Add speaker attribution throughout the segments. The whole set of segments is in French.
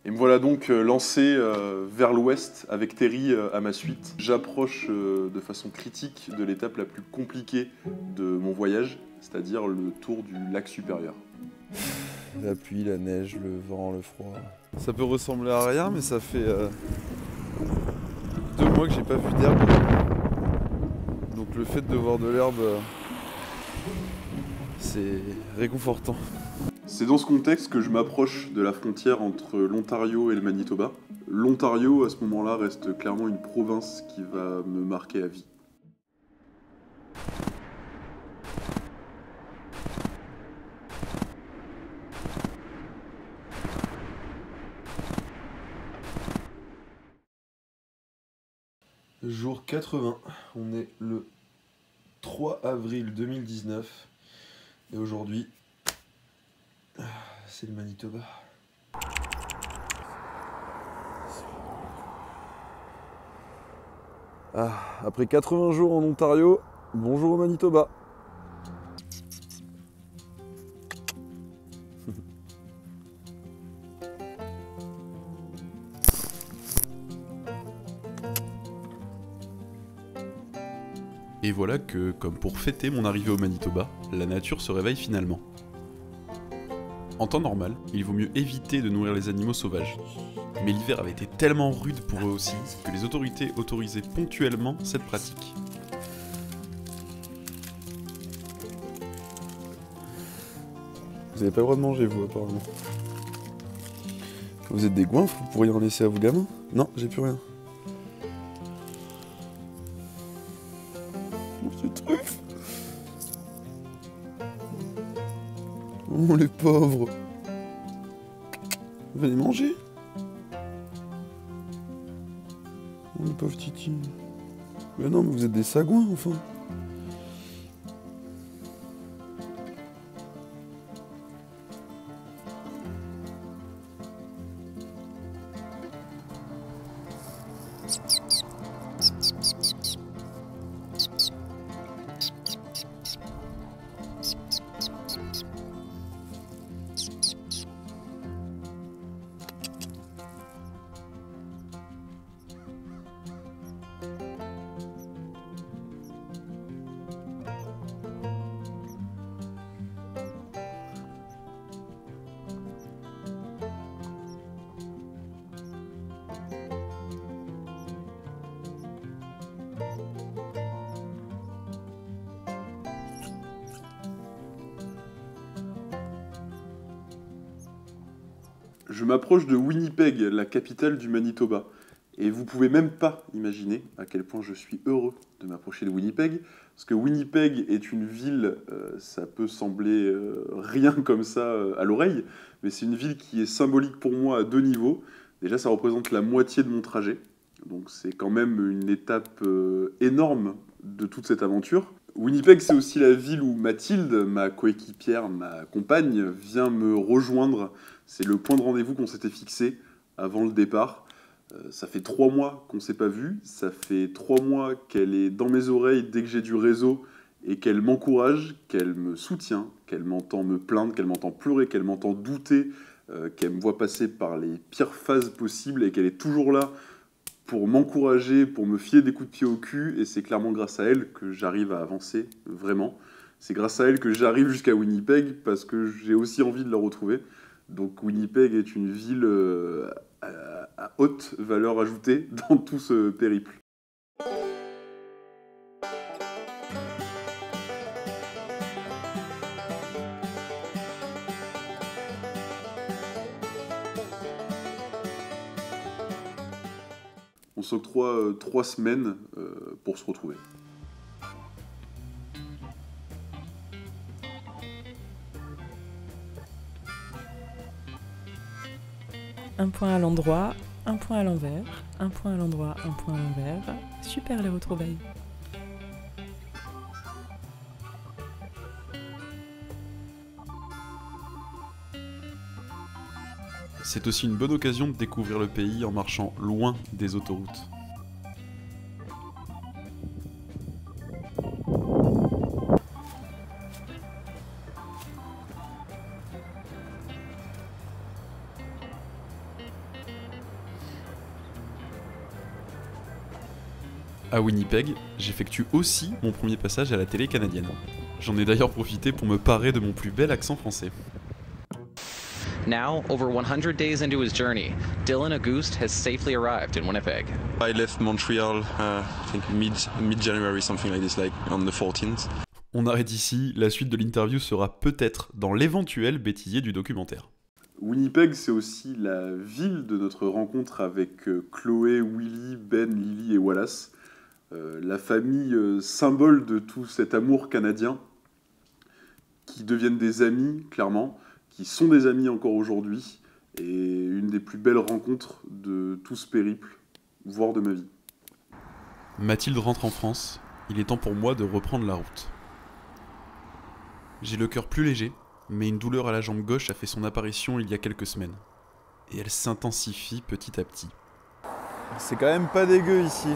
Speaker 1: Et me voilà donc lancé vers l'ouest avec Terry à ma suite. J'approche de façon critique de l'étape la plus compliquée de mon voyage, c'est-à-dire le tour du lac supérieur.
Speaker 2: La pluie, la neige, le vent, le froid. Ça peut ressembler à rien, mais ça fait 2 mois que j'ai pas vu d'herbe. Donc le fait de voir de l'herbe, c'est réconfortant.
Speaker 1: C'est dans ce contexte que je m'approche de la frontière entre l'Ontario et le Manitoba. L'Ontario, à ce moment-là, reste clairement une province qui va me marquer à vie.
Speaker 2: Jour 80, on est le 3 avril 2019 et aujourd'hui, c'est le Manitoba. Après 80 jours en Ontario, bonjour au Manitoba.
Speaker 3: Et voilà que, comme pour fêter mon arrivée au Manitoba, la nature se réveille finalement. En temps normal, il vaut mieux éviter de nourrir les animaux sauvages. Mais l'hiver avait été tellement rude pour eux aussi que les autorités autorisaient ponctuellement cette pratique.
Speaker 2: Vous n'avez pas le droit de manger, vous, apparemment. Vous êtes des goinfres, vous pourriez en laisser à vos gamins? Non, j'ai plus rien. Oh, c'est truffe. Oh, les pauvres. Venez manger. Oh, les pauvres Titi. Mais non, mais vous êtes des sagouins, enfin.
Speaker 1: Je m'approche de Winnipeg, la capitale du Manitoba. Et vous pouvez même pas imaginer à quel point je suis heureux de m'approcher de Winnipeg, parce que Winnipeg est une ville, ça peut sembler rien comme ça à l'oreille, mais c'est une ville qui est symbolique pour moi à 2 niveaux. Déjà, ça représente la moitié de mon trajet, donc c'est quand même une étape énorme de toute cette aventure. Winnipeg, c'est aussi la ville où Mathilde, ma coéquipière, ma compagne, vient me rejoindre. C'est le point de rendez-vous qu'on s'était fixé avant le départ. Ça fait 3 mois qu'on ne s'est pas vu. Ça fait 3 mois qu'elle est dans mes oreilles dès que j'ai du réseau et qu'elle m'encourage, qu'elle me soutient, qu'elle m'entend me plaindre, qu'elle m'entend pleurer, qu'elle m'entend douter, qu'elle me voit passer par les pires phases possibles et qu'elle est toujours là pour m'encourager, pour me filer des coups de pied au cul. Et c'est clairement grâce à elle que j'arrive à avancer, vraiment. C'est grâce à elle que j'arrive jusqu'à Winnipeg parce que j'ai aussi envie de la retrouver. Donc Winnipeg est une ville à haute valeur ajoutée dans tout ce périple. On s'octroie 3 semaines pour se retrouver.
Speaker 4: Un point à l'endroit, un point à l'envers, un point à l'endroit, un point à l'envers. Super les retrouvailles.
Speaker 3: C'est aussi une bonne occasion de découvrir le pays en marchant loin des autoroutes. À Winnipeg, j'effectue aussi mon premier passage à la télé canadienne. J'en ai d'ailleurs profité pour me parer de mon plus bel accent français.
Speaker 5: Now, over 100 days into his journey, Dylan Auguste has safely arrived in Winnipeg.
Speaker 6: I left Montreal, I think mid-January, something like this, like on the 14th.
Speaker 3: On arrête ici, la suite de l'interview sera peut-être dans l'éventuel bêtisier du documentaire.
Speaker 1: Winnipeg, c'est aussi la ville de notre rencontre avec Chloé, Willy, Ben, Lily et Wallace. La famille symbole de tout cet amour canadien, qui deviennent des amis, clairement, qui sont des amis encore aujourd'hui, et une des plus belles rencontres de tout ce périple, voire de ma vie.
Speaker 3: Mathilde rentre en France, il est temps pour moi de reprendre la route. J'ai le cœur plus léger, mais une douleur à la jambe gauche a fait son apparition il y a quelques semaines. Et elle s'intensifie petit à petit.
Speaker 7: C'est quand même pas dégueu ici.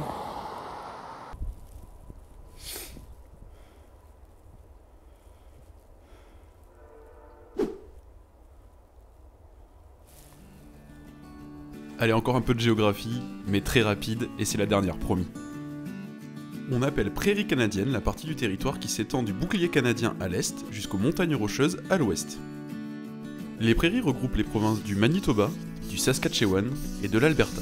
Speaker 3: Allez, encore un peu de géographie, mais très rapide, et c'est la dernière, promis. On appelle Prairie canadienne la partie du territoire qui s'étend du bouclier canadien à l'est jusqu'aux montagnes rocheuses à l'ouest. Les prairies regroupent les provinces du Manitoba, du Saskatchewan et de l'Alberta.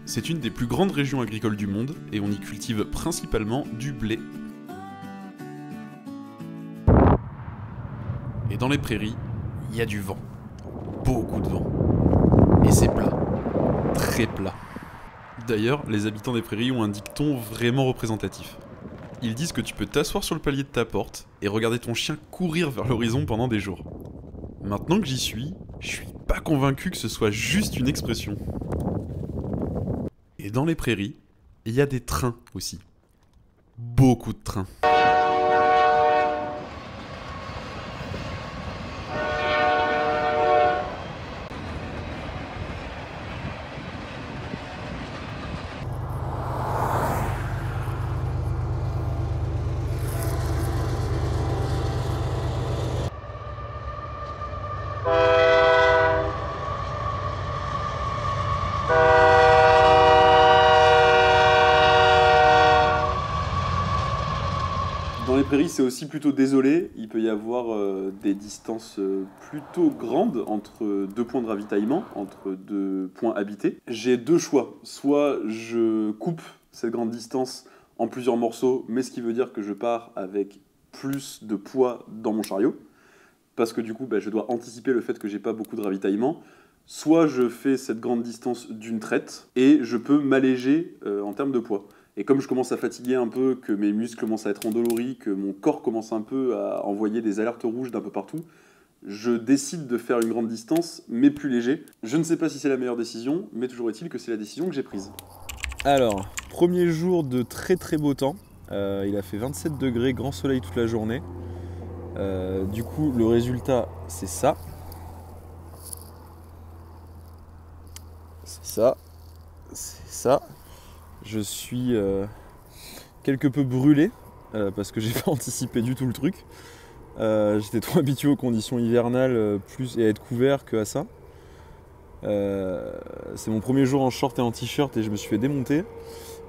Speaker 3: C'est une des plus grandes régions agricoles du monde et on y cultive principalement du blé. Et dans les prairies, il y a du vent. Beaucoup de vent. Et c'est plat. Très plat. D'ailleurs, les habitants des prairies ont un dicton vraiment représentatif. Ils disent que tu peux t'asseoir sur le palier de ta porte et regarder ton chien courir vers l'horizon pendant des jours. Maintenant que j'y suis, je suis pas convaincu que ce soit juste une expression. Et dans les prairies, il y a des trains aussi. Beaucoup de trains.
Speaker 1: Dans les prairies, c'est aussi plutôt désolé. Il peut y avoir des distances plutôt grandes entre deux points de ravitaillement, entre deux points habités. J'ai deux choix. Soit je coupe cette grande distance en plusieurs morceaux, mais ce qui veut dire que je pars avec plus de poids dans mon chariot, parce que du coup, je dois anticiper le fait que j'ai pas beaucoup de ravitaillement. Soit je fais cette grande distance d'une traite, et je peux m'alléger en termes de poids. Et comme je commence à fatiguer un peu, que mes muscles commencent à être endoloris, que mon corps commence un peu à envoyer des alertes rouges d'un peu partout, je décide de faire une grande distance, mais plus léger. Je ne sais pas si c'est la meilleure décision, mais toujours est-il que c'est la décision que j'ai prise.
Speaker 7: Alors, premier jour de très très beau temps. Il a fait 27 degrés, grand soleil toute la journée. Du coup, le résultat, c'est ça. C'est ça. C'est ça. Je suis quelque peu brûlé parce que j'ai pas anticipé du tout le truc. J'étais trop habitué aux conditions hivernales plus et à être couvert que à ça. C'est mon premier jour en short et en t-shirt et je me suis fait démonter.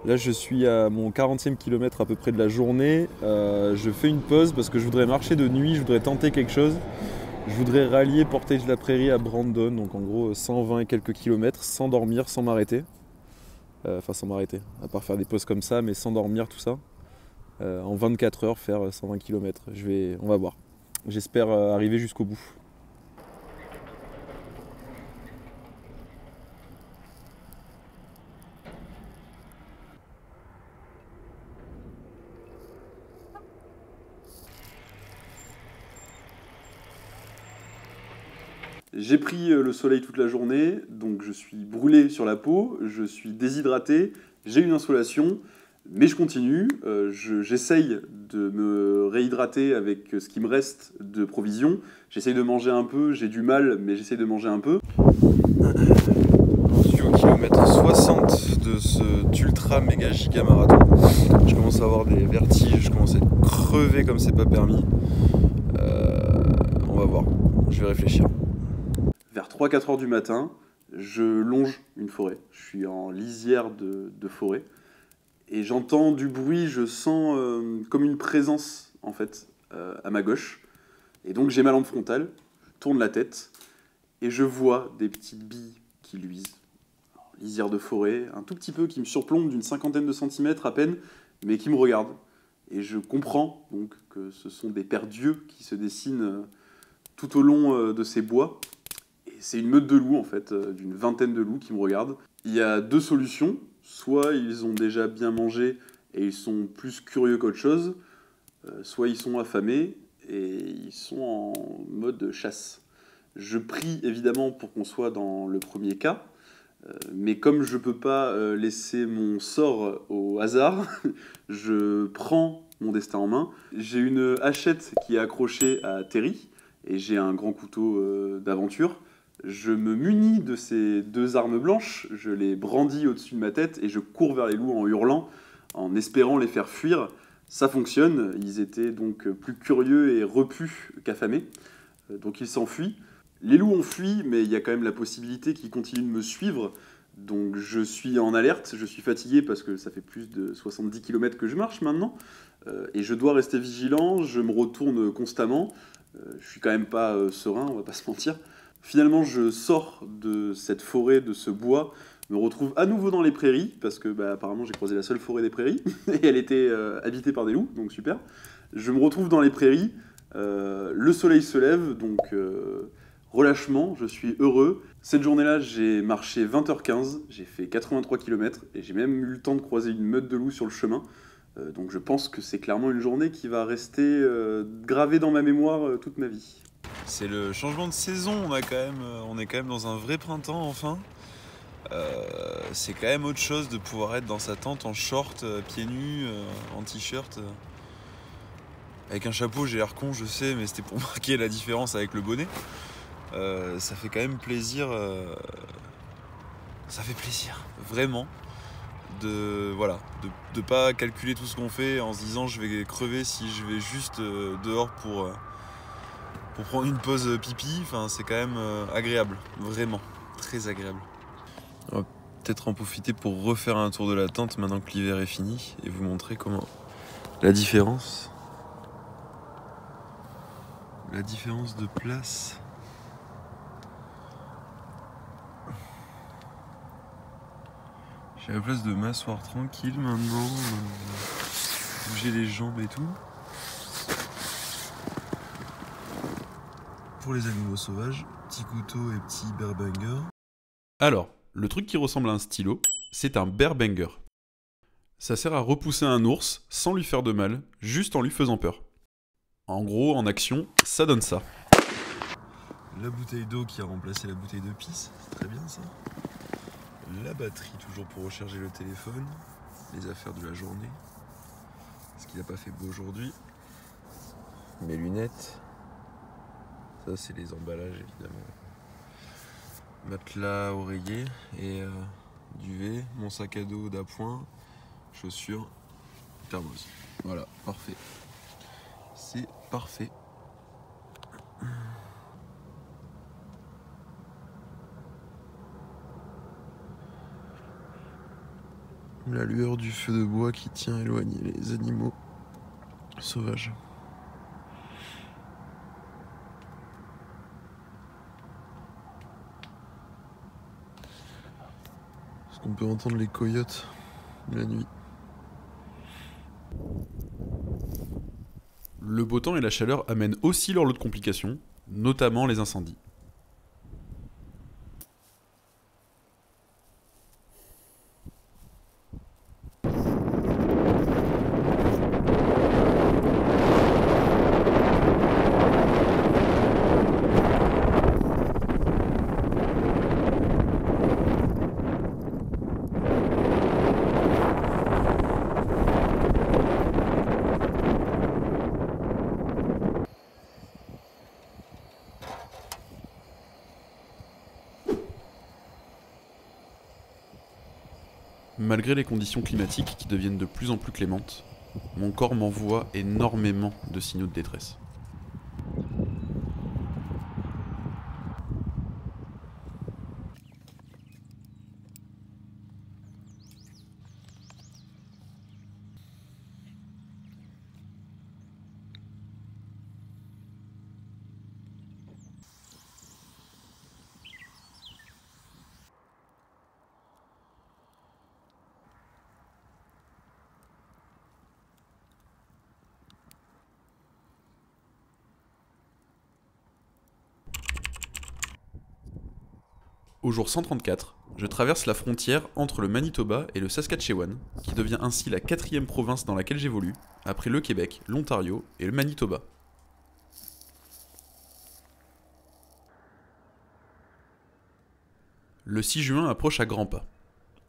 Speaker 7: Là je suis à mon 40e kilomètre à peu près de la journée. Je fais une pause parce que je voudrais marcher de nuit, je voudrais tenter quelque chose. Je voudrais rallier Portage-la-Prairie à Brandon, donc en gros 120 et quelques kilomètres, sans dormir, sans m'arrêter. Enfin sans m'arrêter, à part faire des pauses comme ça, mais sans dormir tout ça. En 24 heures faire 120 km, on va voir. J'espère arriver jusqu'au bout.
Speaker 1: J'ai pris le soleil toute la journée, donc je suis brûlé sur la peau, je suis déshydraté, j'ai une insolation, mais je continue. J'essaye de me réhydrater avec ce qui me reste de provisions. J'essaye de manger un peu, j'ai du mal, mais j'essaye de manger un peu.
Speaker 2: J'en suis au kilomètre 60 de cet ultra méga giga marathon. Je commence à avoir des vertiges, je commence à être crevé comme c'est pas permis. On va voir, je vais réfléchir.
Speaker 1: Vers 3-4 heures du matin, Je longe une forêt, je suis en lisière de forêt, et j'entends du bruit, je sens comme une présence, en fait, à ma gauche. Et donc j'ai ma lampe frontale, je tourne la tête, et je vois des petites billes qui luisent. Alors, lisière de forêt, un tout petit peu, qui me surplombe d'une 50aine de centimètres à peine, mais qui me regardent. Et je comprends donc que ce sont des paires d'yeux qui se dessinent tout au long de ces bois. Et c'est une meute de loups, en fait, d'une vingtaine de loups qui me regardent. Il y a deux solutions. Soit ils ont déjà bien mangé et ils sont plus curieux qu'autre chose, soit ils sont affamés et ils sont en mode chasse. Je prie évidemment pour qu'on soit dans le premier cas, mais comme je ne peux pas laisser mon sort au hasard, je prends mon destin en main. J'ai une hachette qui est accrochée à Terry et j'ai un grand couteau d'aventure. Je me munis de ces deux armes blanches, je les brandis au-dessus de ma tête et je cours vers les loups en hurlant, en espérant les faire fuir. Ça fonctionne, ils étaient donc plus curieux et repus qu'affamés, donc ils s'enfuient. Les loups ont fui, mais il y a quand même la possibilité qu'ils continuent de me suivre, donc je suis en alerte, je suis fatigué parce que ça fait plus de 70 km que je marche maintenant, et je dois rester vigilant, je me retourne constamment, je suis quand même pas serein, on va pas se mentir. Finalement, je sors de cette forêt, de ce bois, me retrouve à nouveau dans les prairies, parce que apparemment j'ai croisé la seule forêt des prairies, et elle était habitée par des loups, donc super. Je me retrouve dans les prairies, le soleil se lève, donc relâchement, je suis heureux. Cette journée-là, j'ai marché 20h15, j'ai fait 83 km, et j'ai même eu le temps de croiser une meute de loups sur le chemin. Donc je pense que c'est clairement une journée qui va rester gravée dans ma mémoire toute ma vie.
Speaker 2: C'est le changement de saison, on est quand même dans un vrai printemps enfin. C'est quand même autre chose de pouvoir être dans sa tente en short, pieds nus, en t-shirt. Avec un chapeau, j'ai l'air con, je sais, mais c'était pour marquer la différence avec le bonnet. Ça fait quand même plaisir. Ça fait plaisir, vraiment, de pas calculer tout ce qu'on fait en se disant je vais crever si je vais juste dehors pour prendre une pause pipi. Enfin, c'est quand même agréable, vraiment, très agréable. On va peut-être en profiter pour refaire un tour de la tente maintenant que l'hiver est fini et vous montrer comment la différence de place. J'ai la place de m'asseoir tranquille maintenant, bouger les jambes et tout. Pour les animaux sauvages, petit couteau et petit bear banger.
Speaker 3: Alors, le truc qui ressemble à un stylo, c'est un bear banger. Ça sert à repousser un ours sans lui faire de mal, juste en lui faisant peur. En gros, en action, ça donne ça.
Speaker 2: La bouteille d'eau qui a remplacé la bouteille de pisse, c'est très bien ça. La batterie toujours pour recharger le téléphone, les affaires de la journée, parce qu'il n'a pas fait beau aujourd'hui. Mes lunettes, ça c'est les emballages évidemment. Matelas, oreiller et duvet, mon sac à dos d'appoint, chaussures, thermos. Voilà, parfait. C'est parfait. La lueur du feu de bois qui tient à éloigner les animaux sauvages. Est-ce qu'on peut entendre les coyotes la nuit?
Speaker 3: Le beau temps et la chaleur amènent aussi leur lot de complications, notamment les incendies. Malgré les conditions climatiques qui deviennent de plus en plus clémentes, mon corps m'envoie énormément de signaux de détresse. Au jour 134, je traverse la frontière entre le Manitoba et le Saskatchewan, qui devient ainsi la 4e province dans laquelle j'évolue, après le Québec, l'Ontario et le Manitoba. Le 6 juin approche à grands pas.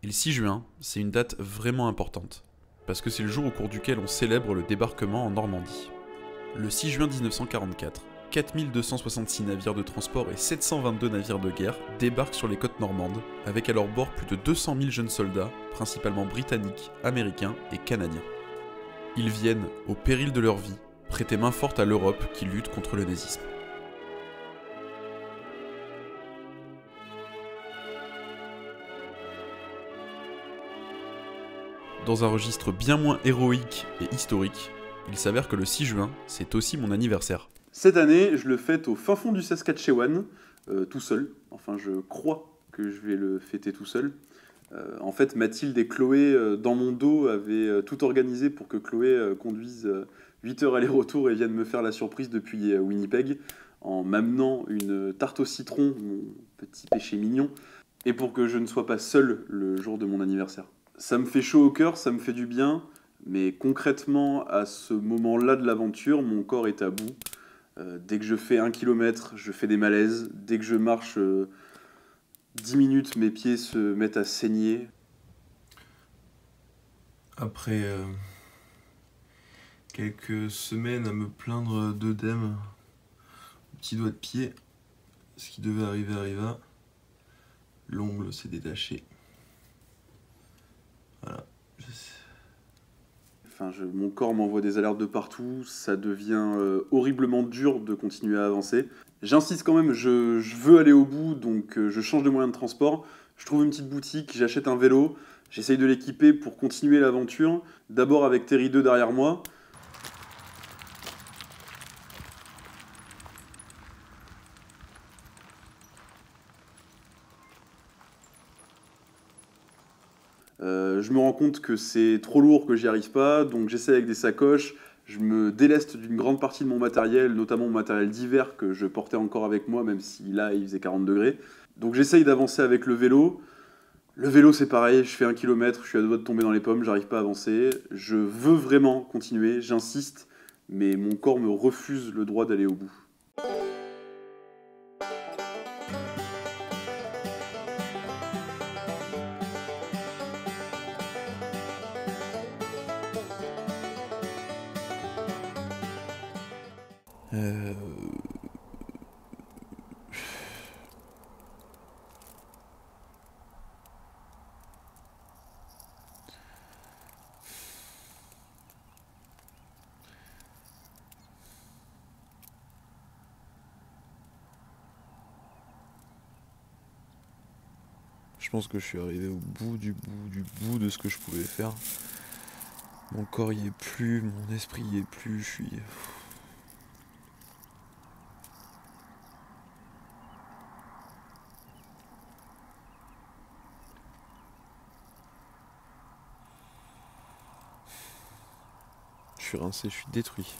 Speaker 3: Et le 6 juin, c'est une date vraiment importante, parce que c'est le jour au cours duquel on célèbre le débarquement en Normandie. Le 6 juin 1944, 4266 navires de transport et 722 navires de guerre débarquent sur les côtes normandes, avec à leur bord plus de 200 000 jeunes soldats, principalement britanniques, américains et canadiens. Ils viennent, au péril de leur vie, prêter main forte à l'Europe qui lutte contre le nazisme. Dans un registre bien moins héroïque et historique, il s'avère que le 6 juin, c'est aussi mon anniversaire.
Speaker 1: Cette année, je le fête au fin fond du Saskatchewan, tout seul. Enfin, je crois que je vais le fêter tout seul. En fait, Mathilde et Chloé, dans mon dos, avaient tout organisé pour que Chloé conduise 8 heures aller-retour et vienne me faire la surprise depuis Winnipeg, en m'amenant une tarte au citron, mon petit péché mignon, et pour que je ne sois pas seul le jour de mon anniversaire. Ça me fait chaud au cœur, ça me fait du bien, mais concrètement, à ce moment-là de l'aventure, mon corps est à bout. Dès que je fais 1 kilomètre, je fais des malaises. Dès que je marche 10 minutes, mes pieds se mettent à saigner.
Speaker 8: Après quelques semaines à me plaindre d'œdème au petit doigt de pied, ce qui devait arriver arriva. L'ongle s'est détaché. Voilà, je sais.
Speaker 1: Enfin, mon corps m'envoie des alertes de partout, ça devient horriblement dur de continuer à avancer. J'insiste quand même, je veux aller au bout, donc je change de moyen de transport. Je trouve une petite boutique, j'achète un vélo, j'essaye de l'équiper pour continuer l'aventure. D'abord avec Terry 2 derrière moi. Je me rends compte que c'est trop lourd, que j'y arrive pas, donc j'essaie avec des sacoches, je me déleste d'une grande partie de mon matériel, notamment mon matériel d'hiver que je portais encore avec moi, même si là il faisait 40 degrés. Donc j'essaye d'avancer avec le vélo. Le vélo c'est pareil, je fais 1 kilomètre, je suis à deux doigts de tomber dans les pommes, j'arrive pas à avancer. Je veux vraiment continuer, j'insiste, mais mon corps me refuse le droit d'aller au bout.
Speaker 7: Je pense que je suis arrivé au bout du bout de ce que je pouvais faire. Mon corps y est plus, mon esprit y est plus, je suis... Je suis rincé, je suis détruit.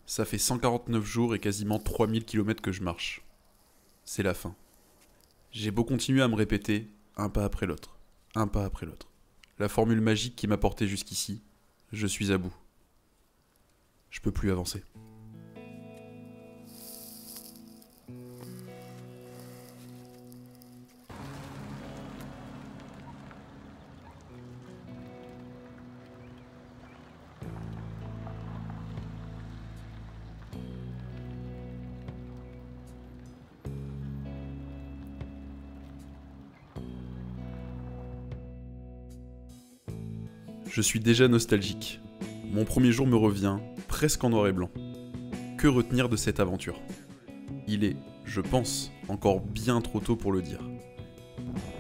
Speaker 3: Ça fait 149 jours et quasiment 3000 km que je marche. C'est la fin. J'ai beau continuer à me répéter, un pas après l'autre, un pas après l'autre. La formule magique qui m'a porté jusqu'ici, je suis à bout. Je peux plus avancer. Je suis déjà nostalgique. Mon premier jour me revient, presque en noir et blanc. Que retenir de cette aventure ? Il est, je pense, encore bien trop tôt pour le dire.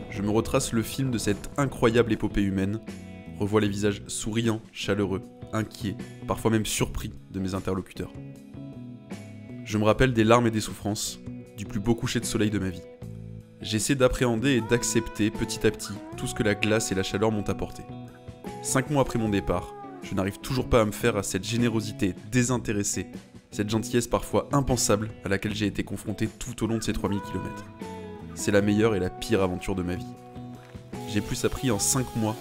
Speaker 3: Je me retrace le film de cette incroyable épopée humaine, revois les visages souriants, chaleureux, inquiets, parfois même surpris de mes interlocuteurs. Je me rappelle des larmes et des souffrances, du plus beau coucher de soleil de ma vie. J'essaie d'appréhender et d'accepter petit à petit tout ce que la glace et la chaleur m'ont apporté. 5 mois après mon départ, je n'arrive toujours pas à me faire à cette générosité désintéressée, Cette gentillesse parfois impensable à laquelle j'ai été confronté tout au long de ces 3000 km. C'est la meilleure et la pire aventure de ma vie. J'ai plus appris en 5 mois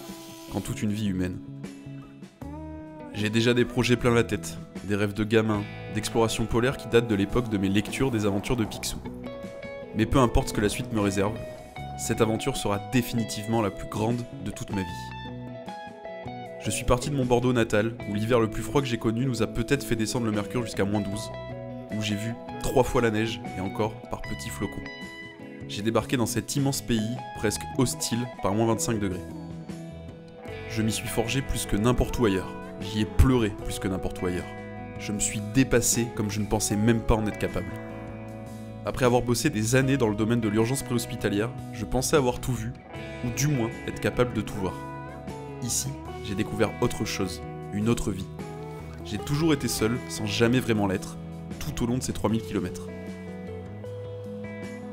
Speaker 3: qu'en toute une vie humaine. J'ai déjà des projets plein la tête, des rêves de gamin, d'exploration polaire qui datent de l'époque de mes lectures des aventures de Picsou. Mais peu importe ce que la suite me réserve, cette aventure sera définitivement la plus grande de toute ma vie. Je suis parti de mon Bordeaux natal, où l'hiver le plus froid que j'ai connu nous a peut-être fait descendre le mercure jusqu'à -12, où j'ai vu 3 fois la neige, et encore par petits flocons. J'ai débarqué dans cet immense pays, presque hostile, par -25 degrés. Je m'y suis forgé plus que n'importe où ailleurs. J'y ai pleuré plus que n'importe où ailleurs. Je me suis dépassé comme je ne pensais même pas en être capable. Après avoir bossé des années dans le domaine de l'urgence préhospitalière, je pensais avoir tout vu, ou du moins être capable de tout voir. Ici, j'ai découvert autre chose, une autre vie. J'ai toujours été seul, sans jamais vraiment l'être, tout au long de ces 3000 km.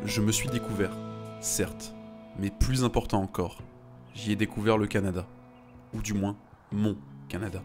Speaker 3: Je me suis découvert, certes, mais plus important encore, j'y ai découvert le Canada. Ou du moins, mon Canada.